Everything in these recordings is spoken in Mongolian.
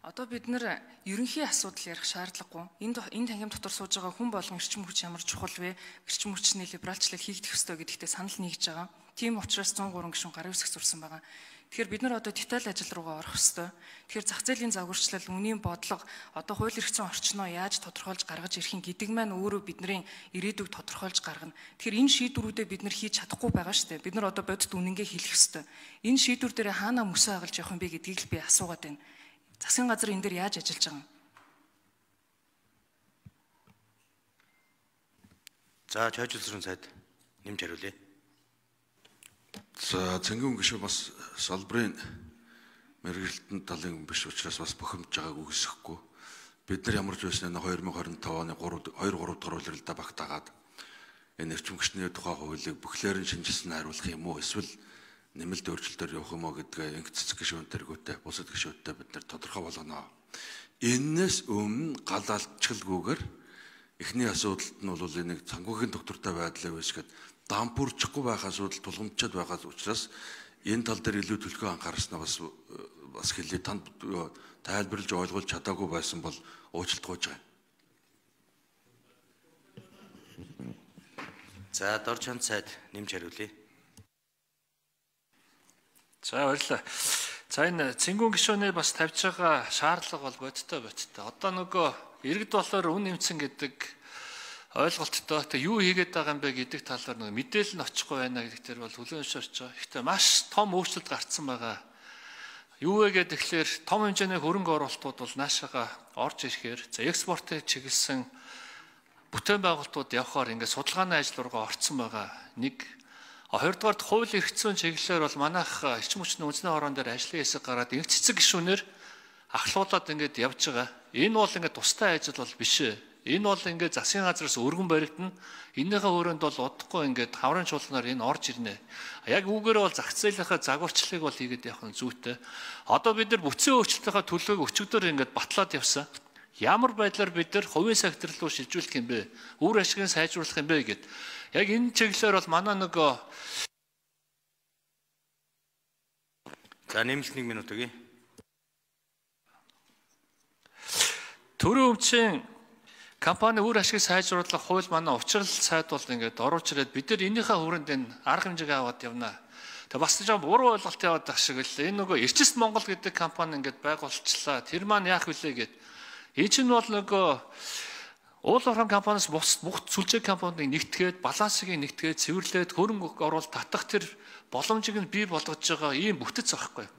Одоо бид нэр ерөнхий асуудал ярих шаардлагагүй. Энэ танхим дотор сууж байгаа хүн болгон эрчим хүч ямар чухал вэ? Эрчим хүчний либералчлал хийгдэх ёстой гэдэгтээ санал нэгж байгаа. Тийм учраас 103 гишүүн гарын үсэг сурсан байгаа. Тэгэхээр бид нар одоо деталь ажил руугаа орох ёстой. Тэгэхээр зах зээлийн загварчлал, үнийн бодлого, одоо хууль эрх зүйн орчноо яаж тодорхойлж гаргаж ирэх юм гэдэг маань өөрөө бидний ирээдүйг тодорхойлж гаргана. Тэгэхээр энэ шийдвэрүүдээ бид нар хийж чадахгүй байгаа шүү дээ. Бид нар одоо бодит үнэнгээ хэлэх ёстой. Энэ шийдвэр дээр хаанаа мөсөө хагалж явах юм бэ гэдгийг л би асуугаад байна. Засгийн газар энэ дээр яаж ажиллаж байгаа юм? За, чойжлсон сайд нэмж хариулъя. За, цэнгийн гишүүн бас салбарын мэргэжилтэн талын биш учраас бас бухимдж байгааг үгүйсэхгүй. Бид нар ямар ч байсан 2025 оны 2-3 дахь улиралдаа багтаагаад энэ эрчим хүчний тухай хуулийг бүхлээр нь шинжилсэн хариулах юм уу? Эсвэл нэмэлт өөрчлөлтөөр явах юм уу гэдгээ инх цэцэг гишүүн тэргүүтээ бусад гишүүдтэй бид нар тодорхой болгоно. Энээс өмнө галалчгалгүйгээр эхний асуудалд нь бол энийг цанхүүгийн доктортой байдлаа үүсгээд дампуурчихгүй байх асуудал тулгамдчаад байгаа учраас энэ тал дээр илүү төлхөө анхаарснаа бас хэлээ. Танд тайлбарлаж ойлгуулж чадаагүй байсан бол уучлалтгүйж байгаа. За, Дорчонд сайд нэмж хариулъя. За, баярлалаа. За, энэ цэнгүүн гишүүний бас тавьж байгаа шаардлага бол бодтой. Одоо нөгөө иргэд болохоор үн нэмсэн гэдэг ойлголттой. Тэг юу хийгээд байгаа юм бэ гэдэг талаар нөгөө мэдээлэл нь очихгүй байна гэдэг дээр бол хүлээн зөвшөөрч байгаа. Гэхдээ маш том өөрчлөлт гарцсан байгаа. Юу вэ гэхээр том хэмжээний хөрөнгө оруулалтууд бол наашаага орж ирэхээр за экспортыг чиглэсэн бүтээн байгуулалтууд явхаар ингээд судалгааны ажил руугаа орцсон байгаа. Нэг 20-р хууль эрх зүйн чиглэлээр бол манайх эрчим хүчний үндэсний хорон дээр ажлын хэсэг гараад инх цэцэг гишүүнээр ахлуулаад ингээд явж байгаа. Энэ бол ингээд тустай ажил бол биш ээ. Энэ бол ингээд засгийн газраас өргөн баригдана. Энийхээ өрөөнд бол удахгүй ингээд хаврын чуулганаар энэ орж ирнэ. Яг үүгээр бол зах зээлийнхаа загварчлалыг бол хийгээд явах нь зүйтэй. Одоо бид нар бүцэн өөрчлөлтийнхаа төлөвийг өчигдөр ингээд батлаад явсан. Ямар байдлаар бид нар хувийн сектор руу шилжүүлэх юм бэ? Үр ашгийг сайжруулах юм бэ гэд. Яг энэ чиглэлээр бол манай нөгөө за нэмэлт 1 минут өгье. Төрийн өмчийн компани үр ашгийг сайжруулах хууль манай учрал сайд бол ингээд оруулж ирээд бид нар энийхээ хүрээнд энэ арга хэмжээг аваад явна. Тэгээ бас жоо буруу ойлголт яваад байх шиг л энэ нөгөө Эрчис Монгол гэдэг компани ингээд байгуулчлаа. Тэр маань яах вүлээ гэд. Энэ чинь бол нөгөө уул уурхай компаниас бүх сүлжээ компанийг нэгтгээд, балансыг нэгтгээд, цэвэрлээд, хөрөнгө оруулалт татах тэр боломжийг нь бий болгож байгаа ийм бүтэц байхгүй.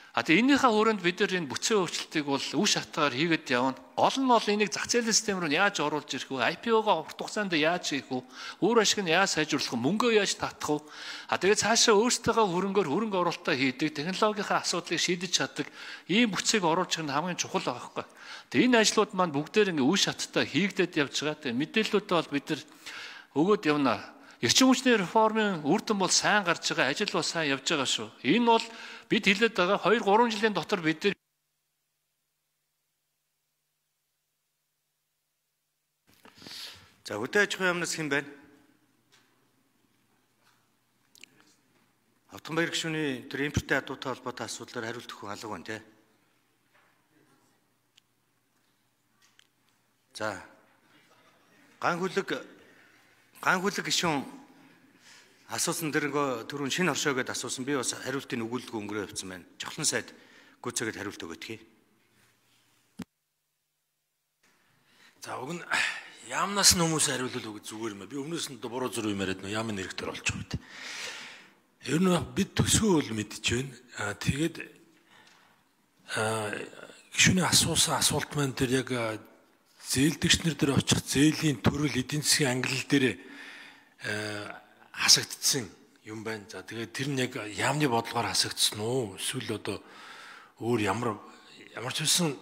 Тэгээ энийхээ хүрээнд бид нар энэ бүцэн өөрчлөлтийг бол үе шатгаар хийгээд явна. Гол нь бол энийг зах зээлийн систем руу яаж оруулж ирэх вэ? IPO-го урт хугацаанд яаж хийх вэ? Үр ашиг нь яаж сайжруулах вэ? Мөнгөө яаж татах вэ? Тэгээд цаашаа өөрсдөө хөрөнгө оруулалтаа хийдэг, технологийн асуудлыг шийдэж чаддаг ийм бүцийг оруулж ирэх нь хамгийн чухал байгаа байхгүй. Тэгээ энэ ажлууд маань бүгдээр ингээ үе шаттай хийгдээд явж байгаа. Тэгээ мэдээллүүдээ бол бид нар өгөөд явна. Эрчим хүчний реформын үр дүн бол сайн гарч байгаа, ажил бол сайн явж байгаа шүү. Энэ бол бид хэлээд байгаа 2-3 жилийн дотор бид нар за хөдөө аж ахуйн яамнаас хэн байна? Автомобиль гишүүний тэр импортын адуутай холбоотой асуудлаар хариулт өгөх алга байна тий. За ган хүлэг гишүүн асуусан дэргөө түрүүн шинэ оршоо гэдээ асуусан. Би бас хариултыг өгүүлдэг өнгөрөө явцсан байна. Жохлон сайд гүцээгээд хариулт өгөөдгий. За уг нь яамнаас нь хүмүүс хариулал өгөх зүгээр юм. Би өмнөөс нь буруу зүрх юм яриад нөө яамны нэрхтэр болж байгаа гэдэг. Ер нь бид төсөө бол мэдж байна. Тэгээд гишүүний асуусан асуулт маань тэр яг зээлдэгчнэр дээр очих зээлийн төрөл эдийн засгийн ангилал дээр хасагдсан юм байна. За тэгээд тэр нь яг яамны бодлогоор хасагдсан уу? Эсвэл одоо өөр ямар ч үсэн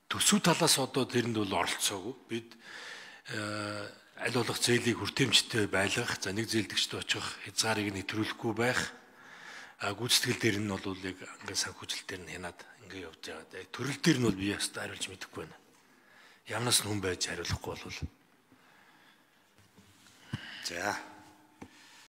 төсөв талаас одоо тэрэнд бол оролцоогүй. Бид аль болох зээлийг хүртээмжтэй байлгах, за нэг зээлдэгчд очих хязгаарыг нэвтрүүлэхгүй байх. Гүйцэтгэл дээр нь бол яг ингээд санхүүжилт дээр нь хянаад ингээд явж байгаа. Төрөл дээр нь бол би ястаа хариулж мэдэхгүй байна. Ямнаас нь хүн байж хариулахгүй болвол. За